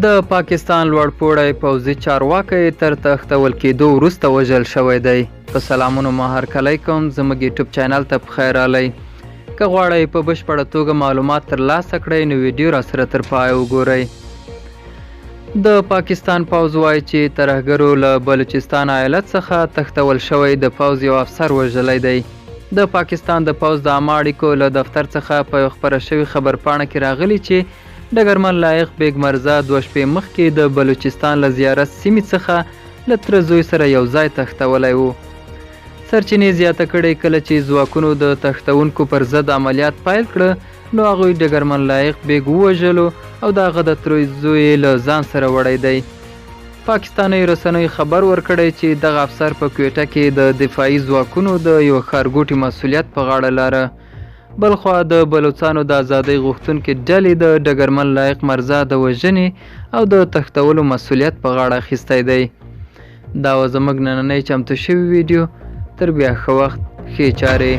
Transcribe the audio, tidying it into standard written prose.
د پاکستان لوړپوړی پوځي چارواکی تر تښتول کېدو وروسته وژل شوی دی. په سلامونو ما هرکلی کوم، زموږ یوټیوب چینل ته پخیر راغلی. که غواړئ په بشپړه توګه معلومات ترلاسه کړئ نو ویډیو راسره تر پایه وګورئ. د پاکستان پوځ وایي چې ترهګرو له بلوچستان ایالت څخه تښتول شوی د پوځ یو افسر وژلی دی. د پاکستان د پوځ د عامه اړیکو له دفتر څخه په یو خپره شوې خبرپاڼه کې راغلي چې ډګرمن لایق بیګ مرزا 2 شپې مخکې د بلوچستان له زیارت سیمې څخه له تره زوی سره یو ځای تښتولی و. سرچینې زیاته کړې کله چې ځواکونو د تښتونکو پر ضد عملیات پیل کړه نو هغوی ډګرمن لایق بیګ ووژلو او د هغه د تره زوی یې له ځان سره وړی دی. پاکستاني رسنیو خبر ورکړی چې دغه افسر په کویټه کې د دفاعي ځواکونو د یو ښارګوټي مسؤلیت په غاړه لاره. بلخوا د بلوڅانو د ازادۍ غوښتونکې ډلې د ډګرمن لایق مرزا د وژنې او د تښتولو مسؤلیت په غاړه اخیستی دی. دا و زموږ نننۍ چمتو شوي ویډیو. تر بیا ښه وخت، ښې چارې.